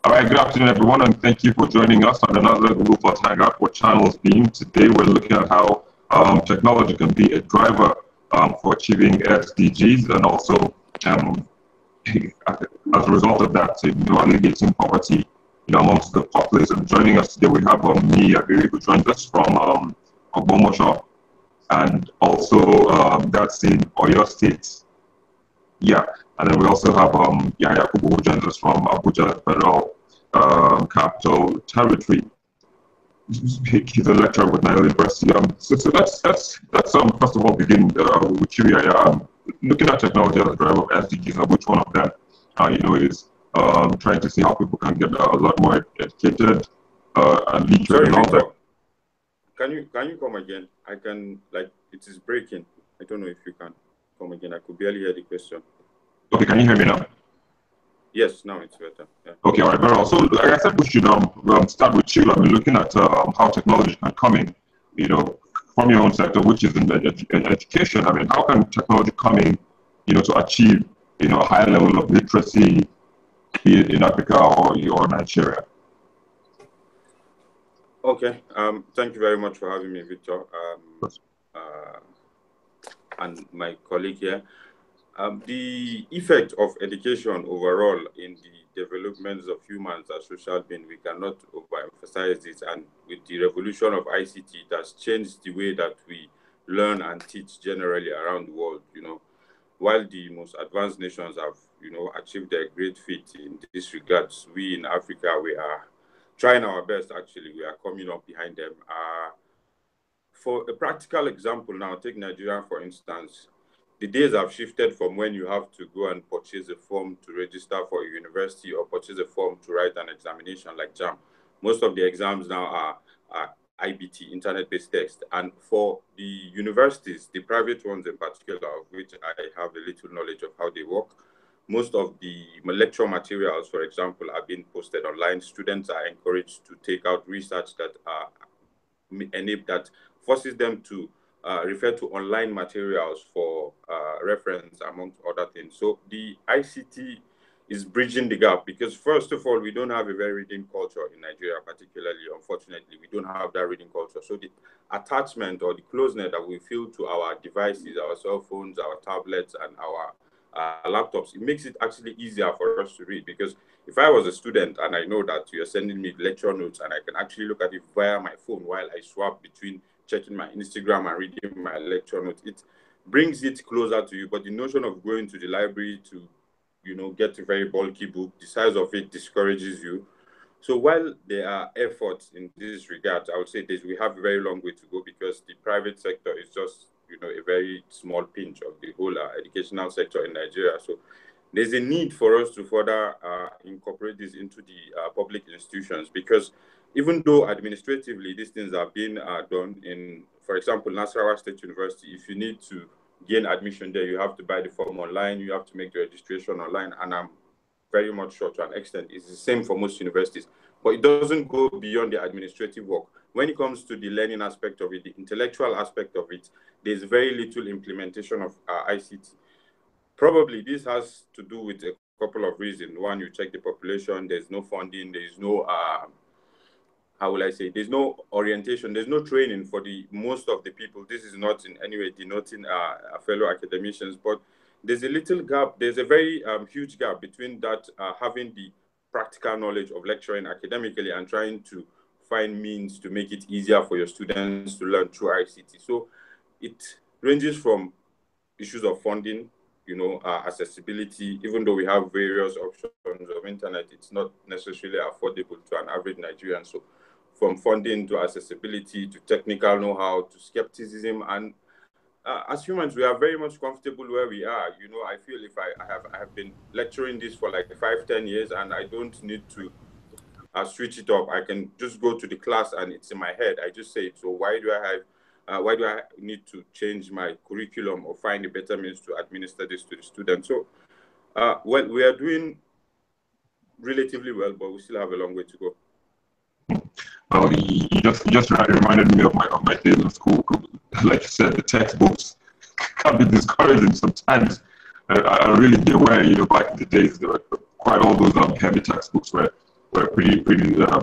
All right, good afternoon, everyone, and thank you for joining us on another Google Plus Hangout for Channels Beam. Today, we're looking at how technology can be a driver for achieving SDGs, and also as a result of that, alleviating poverty amongst the population. Joining us today, we have me, Abiri, who joins us from Ogbomoso, and also that's in Oyo State. Yeah, and then we also have Yaya Kubu, who joins us from Abuja Federal Capital Territory. He's a lecturer with Nile University. So let's first of all begin with you, Yaya. Looking at technology as a driver of SDGs, which one of them, is trying to see how people can get a lot more educated and literate. Sorry, Victor. Can you come again? It is breaking. I don't know if you can come again. I could barely hear the question. Okay, can you hear me now? Yes, now it's better. Yeah. Okay, all right, very well. So, like I said, we should start with you. Looking at how technology can come in, from your own sector, which is in education. I mean, how can technology come in, to achieve, a higher level of literacy, be it in Africa or Nigeria? Okay. Thank you very much for having me, Victor, and my colleague here. The effect of education overall in the developments of humans as social beings, we cannot overemphasize this. And with the revolution of ICT, it has changed the way that we learn and teach generally around the world. While the most advanced nations have, achieved a great feat in this regard, we in Africa, we are trying our best. Actually, we are coming up behind them. For a practical example, now take Nigeria for instance. The days have shifted from when you have to go and purchase a form to register for a university or purchase a form to write an examination like JAM. Most of the exams now are IBT, internet-based text. And for the universities, the private ones in particular, of which I have a little knowledge of how they work, most of the lecture materials, for example, are being posted online. Students are encouraged to take out research that forces them to refer to online materials for reference, amongst other things. So the ICT is bridging the gap because, first of all, we don't have a very reading culture in Nigeria, particularly, unfortunately. We don't have that reading culture. So the attachment or the closeness that we feel to our devices, our cell phones, our tablets, and our laptops, it makes it actually easier for us to read. Because if I was a student and I know that you're sending me lecture notes and I can actually look at it via my phone while I swap between checking my Instagram and reading my lecture notes, it brings it closer to you. But the notion of going to the library to, get a very bulky book, the size of it discourages you. So while there are efforts in this regard, I would say we have a very long way to go because the private sector is just, a very small pinch of the whole educational sector in Nigeria. So there's a need for us to further incorporate this into the public institutions because even though administratively these things are being done in, for example, Nasarawa State University, if you need to gain admission there, you have to buy the form online, you have to make the registration online, and I'm very much sure to an extent it's the same for most universities. But it doesn't go beyond the administrative work. When it comes to the learning aspect of it, the intellectual aspect of it, there's very little implementation of ICT. Probably this has to do with a couple of reasons. One, you check the population, there's no funding, there's no there's no orientation, there's no training for the most of the people. This is not in any way denoting fellow academicians, but there's a little gap, there's a very huge gap between that having the practical knowledge of lecturing academically and trying to find means to make it easier for your students to learn through ICT. So it ranges from issues of funding, accessibility. Even though we have various options of internet, it's not necessarily affordable to an average Nigerian. So from funding to accessibility to technical know-how to skepticism, and as humans, we are very much comfortable where we are. I feel if I have been lecturing this for like 5-10 years and I don't need to switch it up. I can just go to the class and it's in my head. I just say it. So why do I need to change my curriculum or find a better means to administer this to the students? So well, we are doing relatively well, but we still have a long way to go. Well, you just reminded me of my days in school. Like you said, the textbooks can be discouraging sometimes. I really get where, back in the days, there were quite all those heavy textbooks where were pretty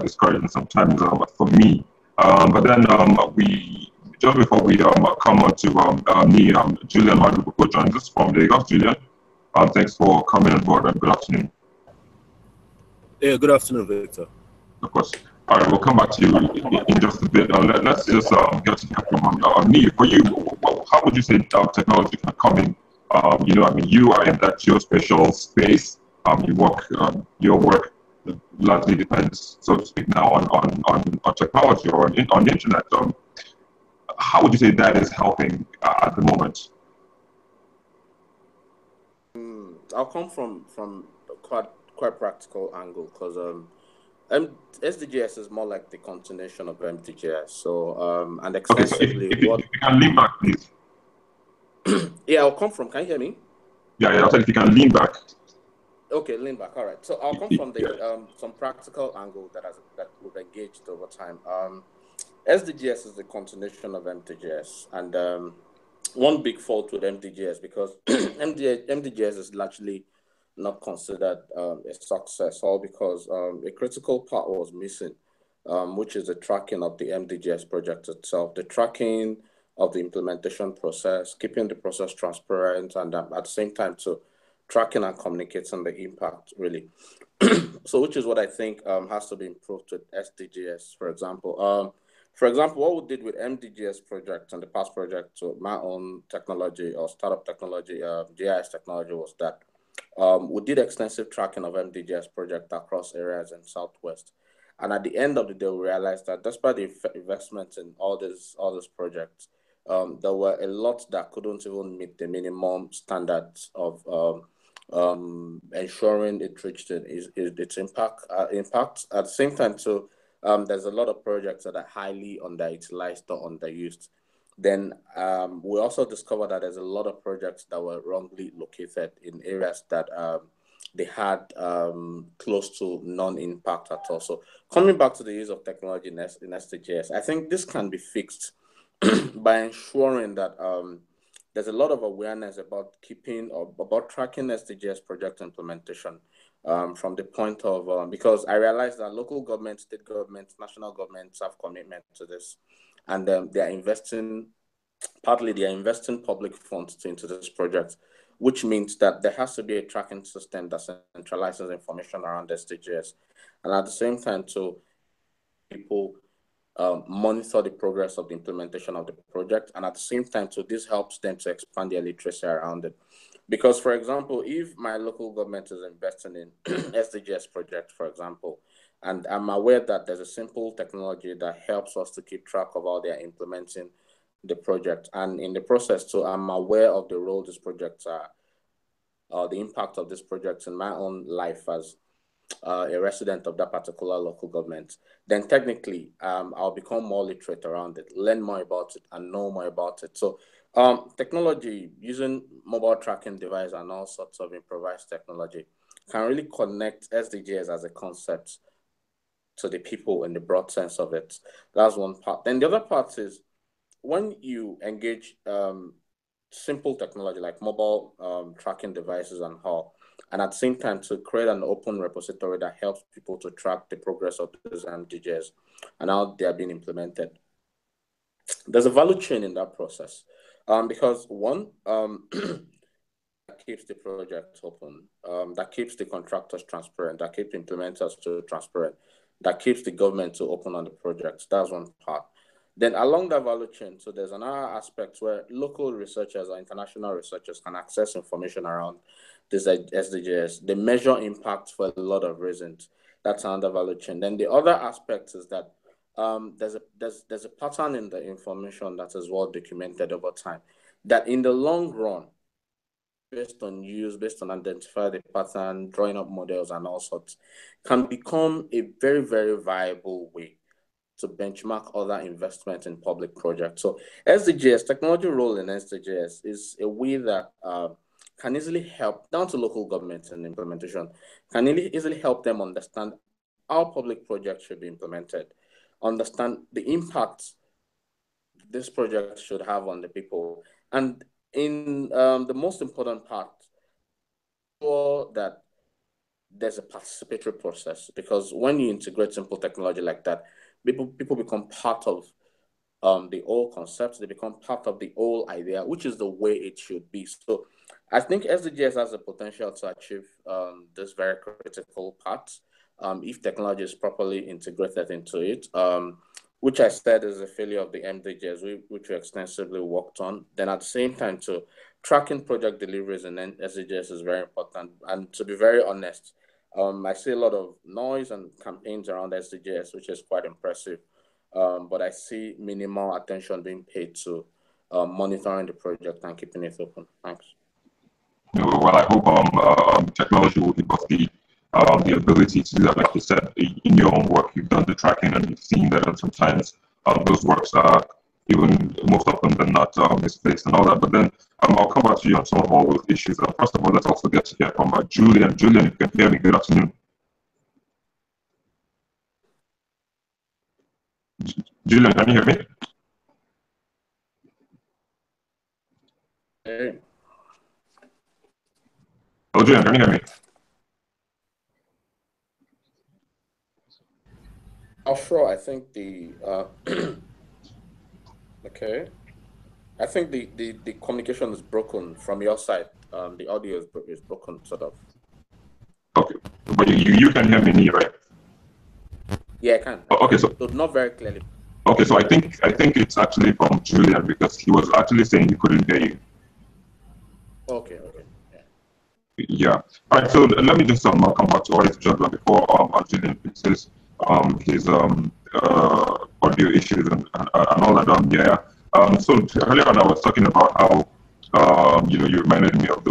discouraging sometimes for me. But then we just before we come on to me, Julian Madubuko joins us from Lagos. Julian, thanks for coming on board and good afternoon. Yeah, good afternoon, Victor. Of course. All right, we'll come back to you in just a bit. Let's just get to hear from me. For you, how would you say technology can come in? You are in that geospatial space. Your work largely depends, so to speak, now on technology or on the internet. How would you say that is helping at the moment? I'll come from a quite practical angle because SDGs is more like the continuation of MDGs. So and extensively, okay, so if you can lean back, please. Yeah, I'll come from. Can you hear me? Yeah. I said if you can lean back. Okay, lean back. All right. So I'll come from the some practical angle that we've engaged over time. SDGs is the continuation of MDGs, and one big fault with MDGs because MDGs is largely not considered a success, all because a critical part was missing, which is the tracking of the MDGs project itself, the tracking of the implementation process, keeping the process transparent, and at the same time to tracking and communicating the impact, really. So, which is what I think has to be improved with SDGs, for example. For example, what we did with MDGs project and the past project, so my own technology or startup technology, GIS technology, was that we did extensive tracking of MDGs project across areas in Southwest. And at the end of the day, we realized that despite the investment in all these projects, there were a lot that couldn't even meet the minimum standards of ensuring it reached its impact. At the same time, too, there's a lot of projects that are highly underutilized or underused. Then we also discovered that there's a lot of projects that were wrongly located in areas that they had close to non-impact at all. So coming back to the use of technology in SDGs, I think this can be fixed by ensuring that there's a lot of awareness about about tracking SDGs project implementation from the point of, because I realized that local governments, state governments, national governments have commitment to this. And they are investing public funds into this project, which means that there has to be a tracking system that centralizes information around SDGs. And at the same time, to people monitor the progress of the implementation of the project. And at the same time, so this helps them to expand their literacy around it. Because, for example, if my local government is investing in SDGs project, for example, and I'm aware that there's a simple technology that helps us to keep track of how they're implementing the project. And in the process, too, I'm aware of the role these projects are, the impact of these projects in my own life as a resident of that particular local government, then technically I'll become more literate around it, learn more about it, and know more about it. So technology, using mobile tracking device and all sorts of improvised technology, can really connect SDGs as a concept to the people in the broad sense of it. That's one part. Then the other part is when you engage simple technology like mobile tracking devices and all, and at the same time to create an open repository that helps people to track the progress of these MDGs and how they are being implemented. There's a value chain in that process because one, that keeps the project open, that keeps the contractors transparent, that keeps implementers to transparent, that keeps the government to open on the projects. That's one part. Then along that value chain, so there's another aspect where local researchers or international researchers can access information around this SDGs. They measure impact for a lot of reasons. That's another value chain. Then the other aspect is that there's a pattern in the information that is well documented over time. That in the long run, based on identify the pattern, drawing up models and all sorts, can become a very, very viable way to benchmark other investments in public projects. So SDGs, technology role in SDGs is a way that can easily help down to local governments and implementation, can easily help them understand how public projects should be implemented, understand the impact this project should have on the people. And in the most important part, sure that there's a participatory process, because when you integrate simple technology like that, people become part of the whole concept. They become part of the whole idea, which is the way it should be. So I think SDGs has the potential to achieve this very critical part if technology is properly integrated into it, which I said is a failure of the MDGs, which we extensively worked on. Then at the same time, too, tracking project deliveries in SDGs is very important. And to be very honest, I see a lot of noise and campaigns around SDGs, which is quite impressive. But I see minimal attention being paid to monitoring the project and keeping it open. Thanks. Well, I hope technology will give us the ability to do that. Like you said, in your own work, you've done the tracking and you've seen that sometimes those works are even most often than not misplaced and all that. But then I'll come back to you on some of all those issues. First of all, let's also get to hear from Julian. Julian, you can hear me. Good afternoon. Julian, can you hear me? Hey. Oh, Julian, can you hear me? Oh, sure. I think the okay. I think the communication is broken from your side. The audio is broken, sort of. Okay, but you can hear me, right? Yeah, I can. Okay, so not very clearly. Okay, so I think it's actually from Julian, because he was actually saying he couldn't hear you. Okay. Yeah. All right. So let me just come back to what is Julian before Julian fixes his audio issues and all that. Yeah. So earlier on, I was talking about how you reminded me of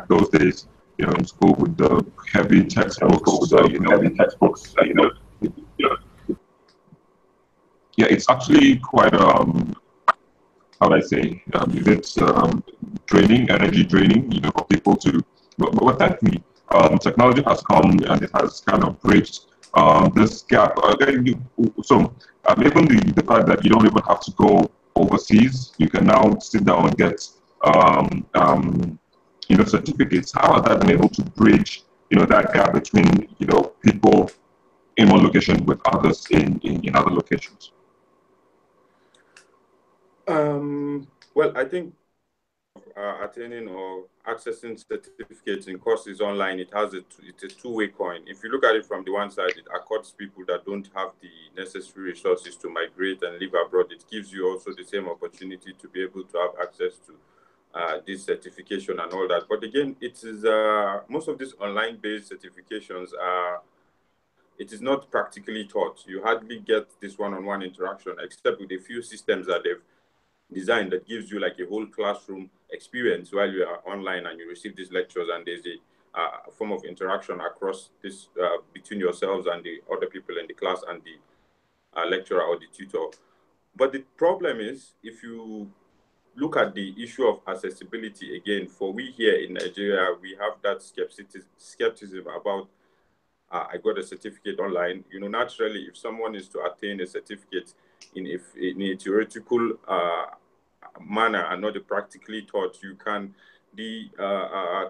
those days, in school with the heavy textbooks. Yeah, it's actually quite how do I say, it's draining, energy draining, for people to. But thankfully, technology has come and it has kind of bridged this gap. So even the fact that you don't even have to go overseas, you can now sit down and get certificates. How has that been able to bridge that gap between people in one location with others in other locations? Well, I think attaining or accessing certificates in courses online, it's a two-way coin. If you look at it from the one side, it accords people that don't have the necessary resources to migrate and live abroad. It gives you also the same opportunity to be able to have access to this certification and all that. But again, it is most of these online-based certifications it is not practically taught. You hardly get this one-on-one interaction, except with a few systems that they've design that gives you like a whole classroom experience while you are online and you receive these lectures, and there's a form of interaction across this between yourselves and the other people in the class and the lecturer or the tutor. But the problem is, if you look at the issue of accessibility again, for we here in Nigeria, we have that skepticism about I got a certificate online. Naturally, if someone is to attain a certificate in a theoretical manner and not practically taught, the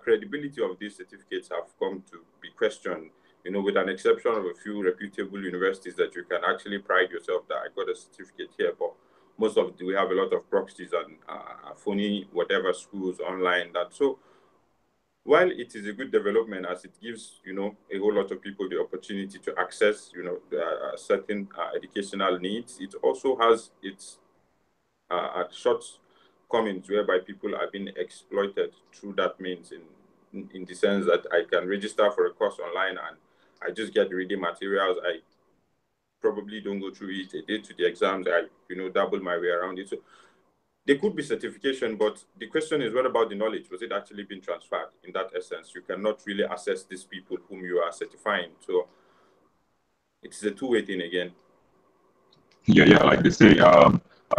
credibility of these certificates have come to be questioned. With an exception of a few reputable universities that you can actually pride yourself that I got a certificate here, but we have a lot of proxies and phony whatever schools online that. So while it is a good development as it gives a whole lot of people the opportunity to access certain educational needs, it also has its shortcomings whereby people are being exploited through that means, in the sense that I can register for a course online and I just get reading materials. I probably don't go through it. I did to the exams. I double my way around it. So there could be certification, but the question is, what about the knowledge? Was it actually being transferred? In that essence, you cannot really assess these people whom you are certifying. So it's a two-way thing again. Yeah, like they say,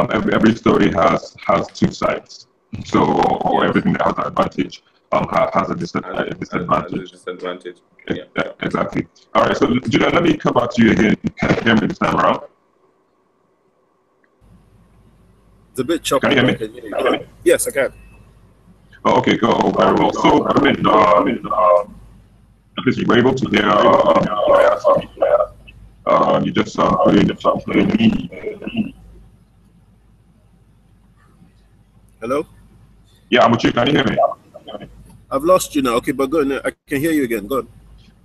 every story has two sides. So, or everything that has an advantage has a disadvantage. Yeah. Exactly. All right, so Julian, let me come back to you again. Can you hear me this time around? It's a bit choppy. Can you hear me? Yes, I can. Oh, okay, go very well. So, At least you were able to hear you just playing me. Hello? Yeah, I'm with you. Can you hear me? I've lost you now. Okay, but go on. I can hear you again. Go on.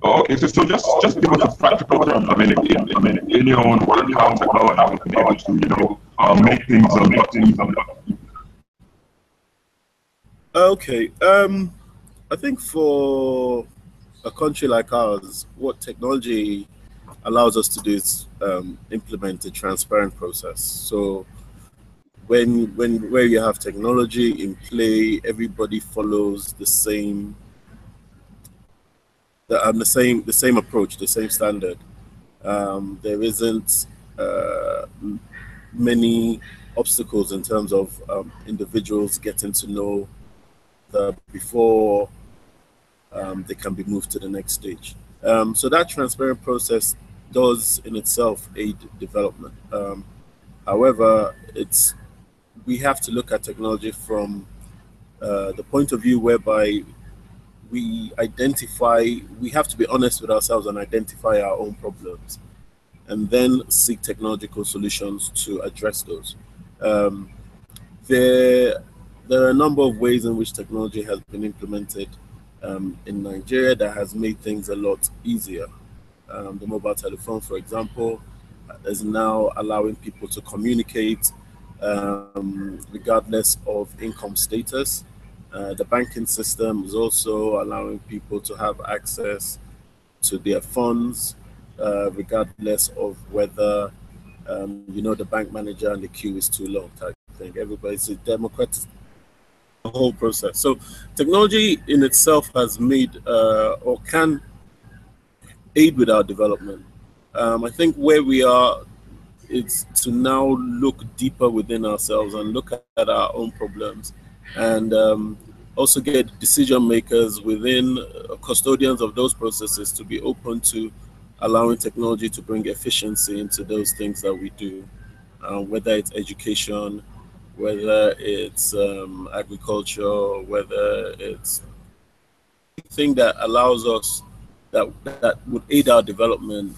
Oh, okay, so just give us a practical terms. I mean, in your own work, how technology can be able to, make things a lot easier. Okay. I think for a country like ours, what technology allows us to do is implement a transparent process. So where you have technology in play, everybody follows the same approach, the same standard. There isn't many obstacles in terms of individuals getting to know before they can be moved to the next stage. So that transparent process does in itself aid development. However, we have to look at technology from the point of view whereby we have to be honest with ourselves and identify our own problems, and then seek technological solutions to address those. Um, there, there are a number of ways in which technology has been implemented in Nigeria that has made things a lot easier. The mobile telephone, for example, is now allowing people to communicate regardless of income status. The banking system is also allowing people to have access to their funds, regardless of whether the bank manager and the queue is too long. Type thing. Everybody's a democratic the whole process. So technology in itself has made or can aid with our development. I think where we are is to now look deeper within ourselves and look at our own problems, and also get decision makers within custodians of those processes to be open to allowing technology to bring efficiency into those things that we do, whether it's education, whether it's agriculture, whether it's anything that allows us that would aid our development.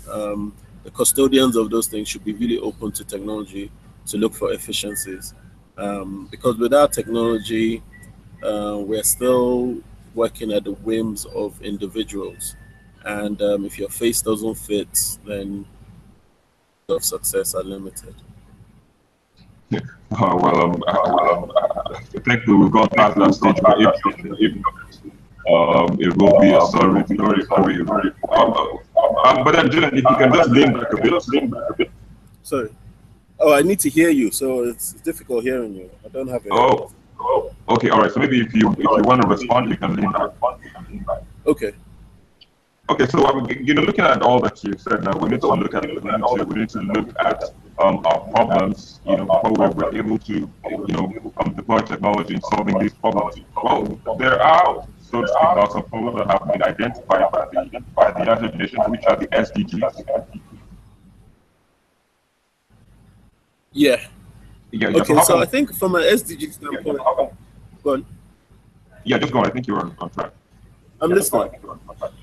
The custodians of those things should be really open to technology to look for efficiencies, because without technology, we're still working at the whims of individuals, and if your face doesn't fit, then of success are limited. Thankfully, we've gone past that stage. But it will be a sorry for you. But then, Julian, if you can just lean back a bit. Sorry. Oh, I need to hear you, so it's difficult hearing you. I don't have it. Oh, okay, all right. So maybe if you want to respond, you can lean back. Okay. Okay, so looking at all that you said, now we need to look at our problems, before we're able to, deploy technology in solving these problems. Well, there are, so to speak, some problems that have been identified by the United Nations, which are the SDGs. Yeah. Yeah. Okay, so I think from an SDG standpoint, go on. Yeah, just go on. I think you're on track. I'm listening.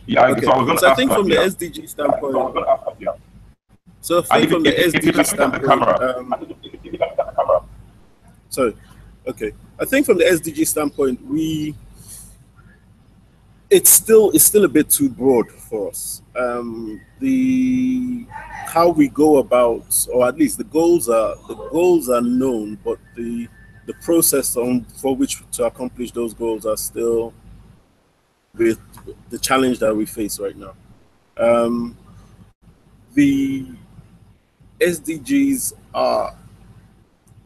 Yeah, okay. So I was going to ask I think from the SDG standpoint. So I think from the SDG standpoint. Sorry. Okay. I think from the SDG standpoint, it's still a bit too broad for us. How we go about, or at least the goals are known, but the process for which to accomplish those goals are still with the challenge that we face right now. The SDGs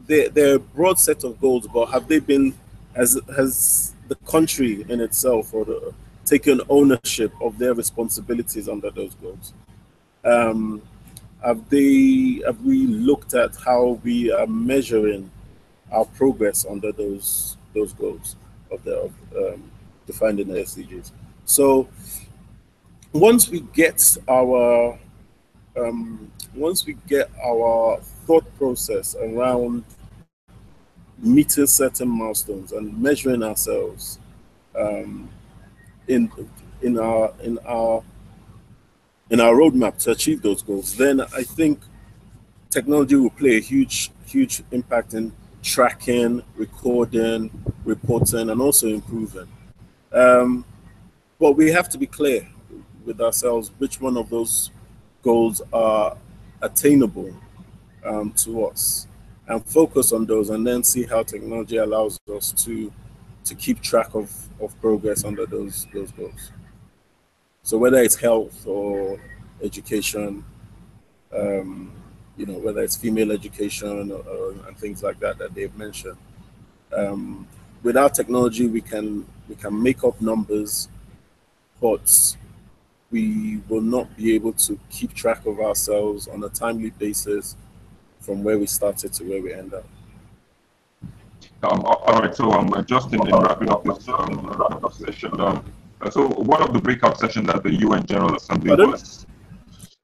they're a broad set of goals, but have they been has the country in itself taken ownership of their responsibilities under those goals? Have we looked at how we are measuring our progress under those goals defined in the SDGs? So once we get our thought process around meeting certain milestones and measuring ourselves in our roadmap to achieve those goals, then I think technology will play a huge impact in tracking, recording, reporting, and also improving. Um, but we have to be clear with ourselves which one of those goals are attainable to us, and focus on those, and then see how technology allows us to keep track of progress under those goals. So whether it's health or education, um, whether it's female education and things like that that they've mentioned. Um, Without technology, we can make up numbers, but we will not be able to keep track of ourselves on a timely basis from where we started to where we end up. All right, so just in wrapping up this conversation, so one of the breakout sessions at the UN General Assembly Pardon? was,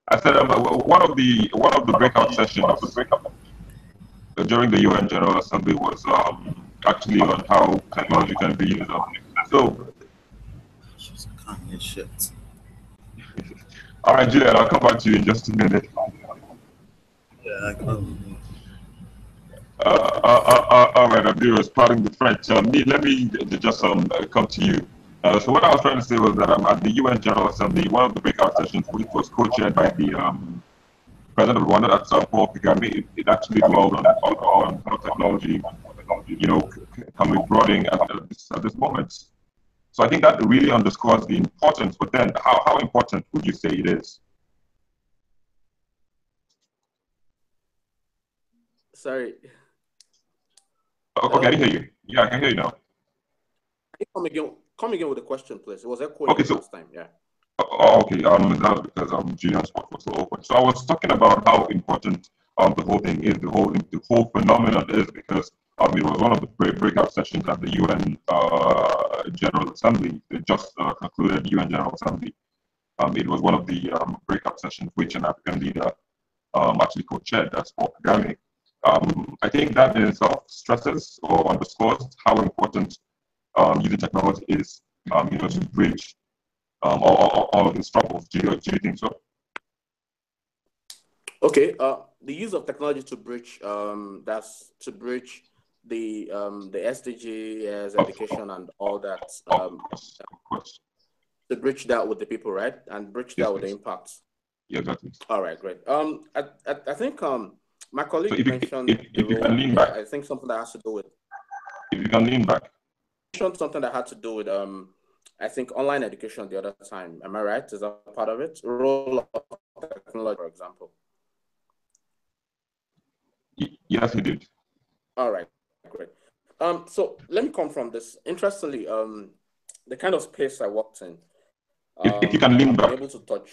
I said, one of the breakout sessions during the UN General Assembly was actually on how technology can be used. So, Shit. all right, Julian, I'll come back to you in just a minute. Yeah, I can. All right, Abdul, starting the French. Let me just come to you. So what I was trying to say was that at the UN General Assembly, one of the breakout sessions, which was co-chaired by the president of Rwanda, that's Paul Kagame, it actually dwelled on how technology, can be brought in at this moment. So I think that really underscores the importance. But then, how important would you say it is? Sorry. Okay, I can hear you. Yeah, I can hear you now. Come again with the question, please. It was echoing Okay, so last time. Yeah. Okay. That's because Julian's spot was so open. So I was talking about how important the whole thing is, the whole phenomenon is, because it was one of the breakout sessions at the UN General Assembly. It just concluded UN General Assembly. It was one of the breakout sessions which an African leader actually co-chaired. That's Paul Kagame. I think that in itself stresses or underscores how important using technology is, to bridge all of the struggles. Do you think so? Okay. The use of technology to bridge that's to bridge the SDGs, Of, education, and all that. of course, of course. To bridge that with the people, right, and bridge Yes, that with the please. impacts. Yeah, exactly. All right, great. I think my So colleague if you mentioned the if you can role. lean Yeah, back, I think something that has to do with if you can lean back. mentioned something that had to do with I think online education the other time. Am I right? Is that part of it? Role of technology, for example. Yes, he did. All right, great. So let me come from this. Interestingly, the kind of space I worked in, If you can lean I've been back. able to touch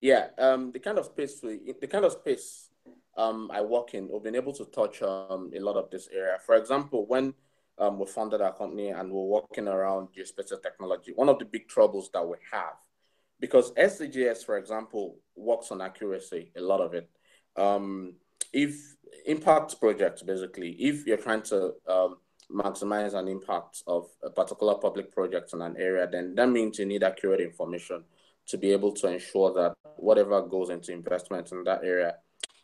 yeah, the kind of space I work in, we've been able to touch a lot of this area. For example, when we founded our company and we're working around geospatial technology, one of the big troubles that we have, because SDGs, for example, works on accuracy, a lot of it. If impact projects, basically, if you're trying to maximize an impact of a particular public project in an area, then that means you need accurate information to be able to ensure that whatever goes into investment in that area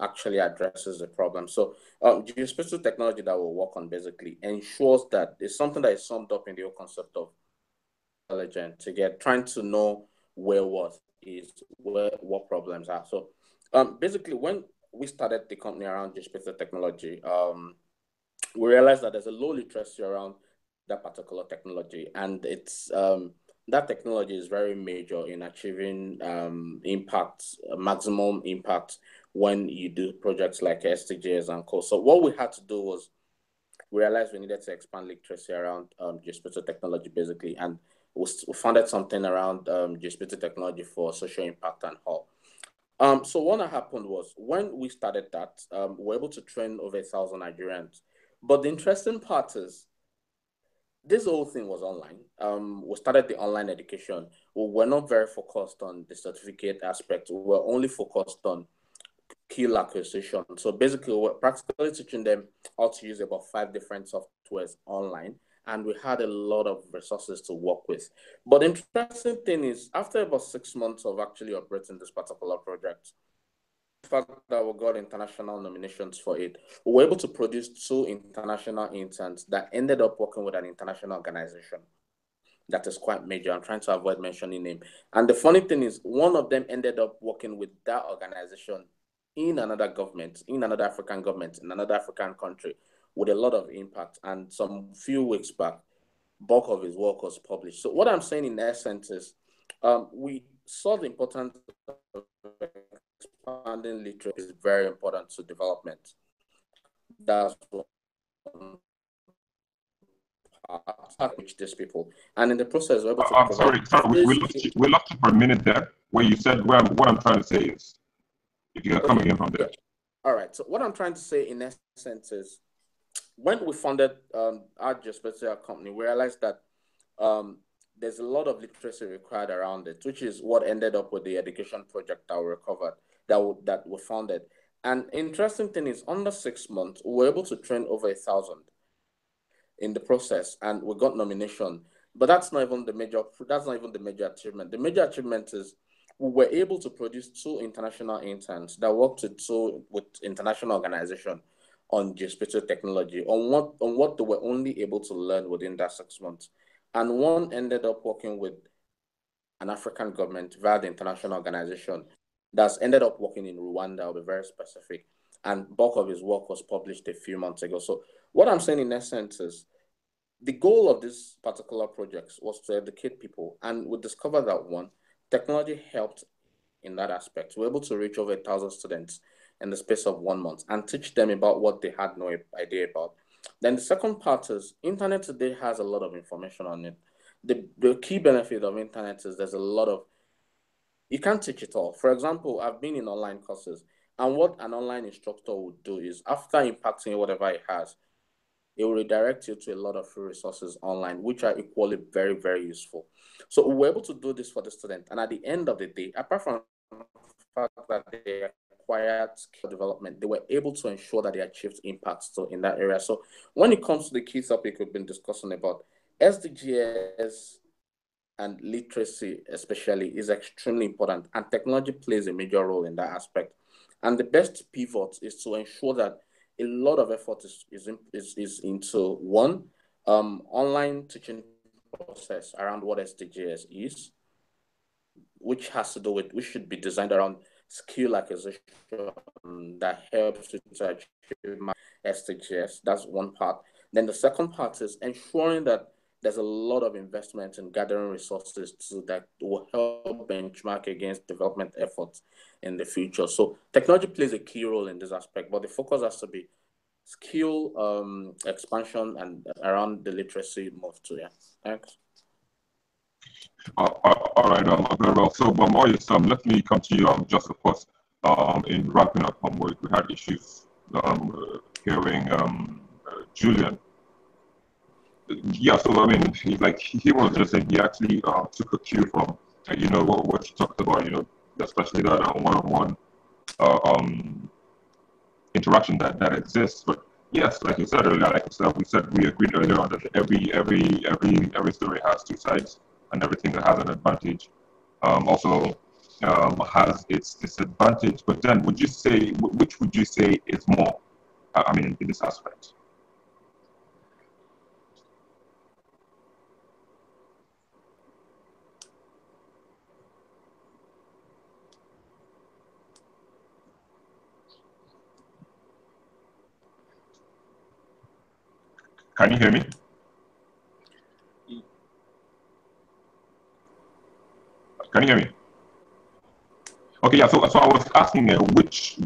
actually addresses the problem. So geospatial technology that we'll work on basically ensures that it's something that is summed up in the whole concept of intelligent to get trying to know where what is, where what problems are. So basically when we started the company around geospatial technology, we realized that there's a low literacy around that particular technology, and it's that technology is very major in achieving impact, maximum impact when you do projects like SDGs and co. So what we had to do was we realized we needed to expand literacy around geospatial technology, basically, and we founded something around geospatial technology for social impact and all. So what happened was when we started that, we were able to train over 1,000 Nigerians. But the interesting part is this whole thing was online. We started the online education. We were not very focused on the certificate aspect. We were only focused on skill acquisition. So basically, we're practically teaching them how to use about 5 different softwares online. and we had a lot of resources to work with. But the interesting thing is, after about 6 months of actually operating this particular project, the fact that we got international nominations for it, we were able to produce 2 international interns that ended up working with an international organization that is quite major. I'm trying to avoid mentioning name. And the funny thing is, one of them ended up working with that organization in another government, in another African government, in another African country, with a lot of impact. And some few weeks back, bulk of his work was published. So what I'm saying in essence is, we saw the importance of expanding literacy is very important to development. That's one part which these people, and in the process, we're able to sorry, we lost you for a minute there, where you said, well, what I'm trying to say is, if you are coming in from there. All right, so what I'm trying to say in essence is, when we founded our geospatial company, we realized that there's a lot of literacy required around it, which is what ended up with the education project that we recovered, that we founded. And interesting thing is, under 6 months, we were able to train over 1,000 in the process, and we got nomination. But that's not even the major achievement. The major achievement is we were able to produce 2 international interns that worked with international organization on geospatial technology, on what they were only able to learn within that 6 months. And one ended up working with an African government via the international organization that's ended up working in Rwanda. I'll be very specific. And bulk of his work was published a few months ago. So what I'm saying in essence is, the goal of this particular project was to educate people. And we discovered that, one, technology helped in that aspect. We were able to reach over 1,000 students in the space of 1 month and teach them about what they had no idea about. Then the second part is, internet today has a lot of information on it. The key benefit of internet is there's a lot of, you can't teach it all. For example, I've been in online courses, and what an online instructor would do is, after impacting whatever it has, it will redirect you to a lot of free resources online, which are equally very, very useful. So we were able to do this for the student. And at the end of the day, apart from the fact that they acquired skill development, they were able to ensure that they achieved impact still in that area. So when it comes to the key topic we've been discussing about, SDGs and literacy especially is extremely important, and technology plays a major role in that aspect. And the best pivot is to ensure that a lot of effort is into, one, online teaching process around what SDGs is, which should be designed around skill acquisition that helps you to achieve SDGs. That's one part. Then the second part is ensuring that there's a lot of investment in gathering resources that will help benchmark against development efforts in the future. So technology plays a key role in this aspect, but the focus has to be skill expansion and around the literacy move too. Yeah. Thanks. All right, very well. So, Moyes, let me come to you just, of course, in wrapping up we had issues hearing Julian. Yeah, so I mean, he was just saying, he actually took a cue from, what you talked about, especially that one-on-one interaction that exists. But yes, like you said earlier, we agreed earlier on that every story has 2 sides, and everything that has an advantage also has its disadvantage. But then, which would you say is more? I mean, in this aspect. Can you hear me? Can you hear me? Okay, yeah. So I was asking, which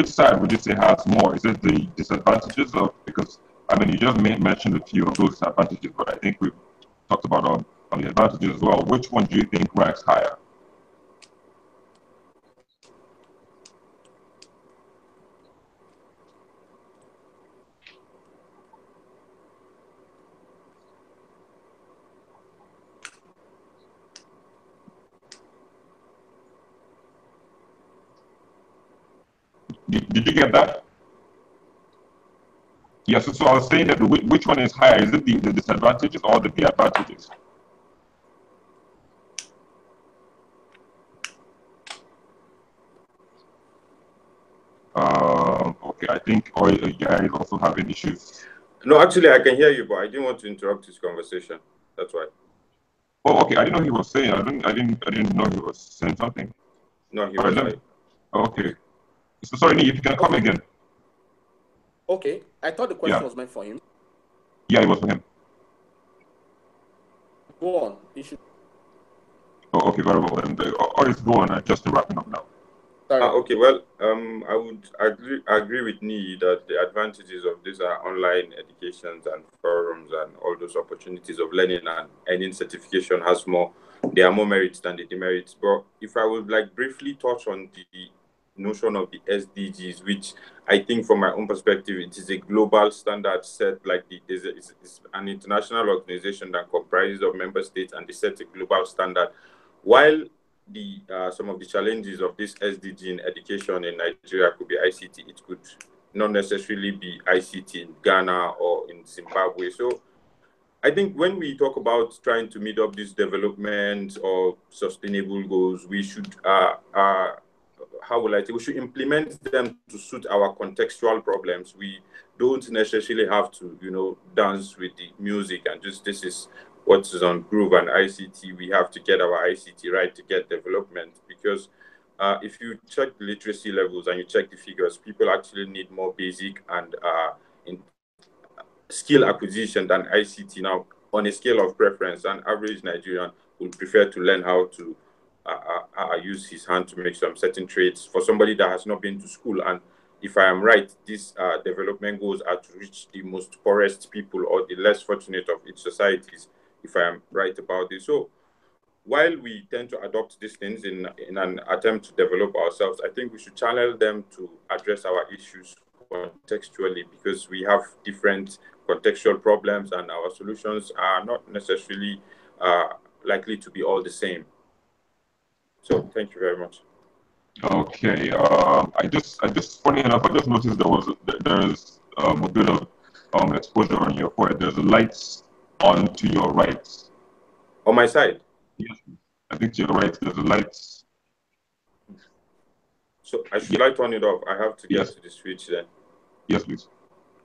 side would you say has more? Is it the disadvantages, or because I mean you just mentioned a few of those disadvantages, but I think we've talked about on the advantages as well. Which one do you think ranks higher? Did you get that? Yes, so I was saying that which one is higher? Is it the disadvantages or the advantages? Okay, I think yeah, is also having issues. No, actually, I can hear you, but I didn't want to interrupt his conversation. That's why. Oh, okay. I didn't know he was saying. I didn't know he was saying something. No, he All right, was. okay. So sorry, Nick, if you can come again. Okay, I thought the question was meant for him. Yeah, it was for him. Go on. You should. Oh, okay, very well. And or it's go on. Just wrapping up now. Okay, well, I would agree with Nee that the advantages of these are online educations and forums and all those opportunities of learning and earning certification has more. There are more merits than the demerits. But if I would like briefly touch on the notion of the SDGs, which I think from my own perspective, it is a global standard set, like it's an international organization that comprises of member states, and they set a global standard. While some of the challenges of this SDG in education in Nigeria could be ICT, it could not necessarily be ICT in Ghana or in Zimbabwe. So I think when we talk about trying to meet up these development or sustainable goals, we should how will I say, we should implement them to suit our contextual problems. We don't necessarily have to, dance with the music and just this is what is on Groove and ICT. We have to get our ICT right to get development because if you check the literacy levels and you check the figures, people actually need more basic and in skill acquisition than ICT. Now, on a scale of preference, an average Nigerian would prefer to learn how to use his hand to make some certain trades for somebody that has not been to school. And if I am right, these development goals are to reach the most poorest people or the less fortunate of each societies, if I am right about this. So while we tend to adopt these things in an attempt to develop ourselves, I think we should channel them to address our issues contextually because we have different contextual problems and our solutions are not necessarily likely to be all the same. So thank you very much. Okay. I just funny enough, I just noticed there's a bit of exposure on your forehead. There's lights on to your right. On my side? Yes, I think to your right there's a lights. So should I turn it off? I have to get to the switch then. Yes, please.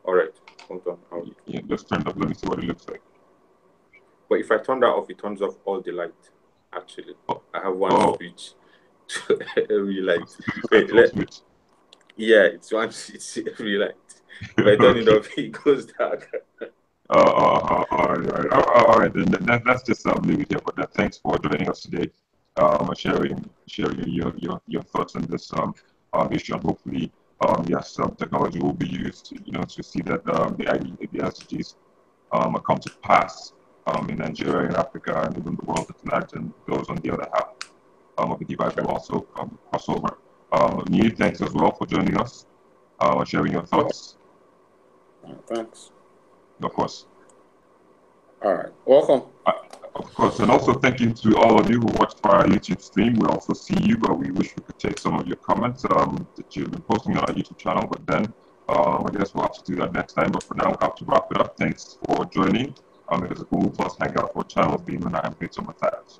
All right. Hold on. Yeah, just turn it up. Let me see what it looks like. But if I turn that off, it turns off all the light. Actually, I have one switch. Every light. Wait, yeah, it's every light. If I turn it off, it goes dark. All right. Then that's just leave it here. But thanks for joining us today. Sharing your thoughts on this issue, and hopefully, yes, technology will be used, to see that the SDGs come to pass in Nigeria, in Africa, and even the world at large, and those on the other half of the divide will also cross over. Neil, thanks as well for joining us, sharing your thoughts. Thanks. Of course. All right. Welcome. Of course, and also thank you to all of you who watched our YouTube stream. We also see you, but we wish we could take some of your comments that you've been posting on our YouTube channel. But then I guess we'll have to do that next time. But for now, we'll have to wrap it up. Thanks for joining. It is a Google Plus Hangout for channels being on. I'm Peter Matthias.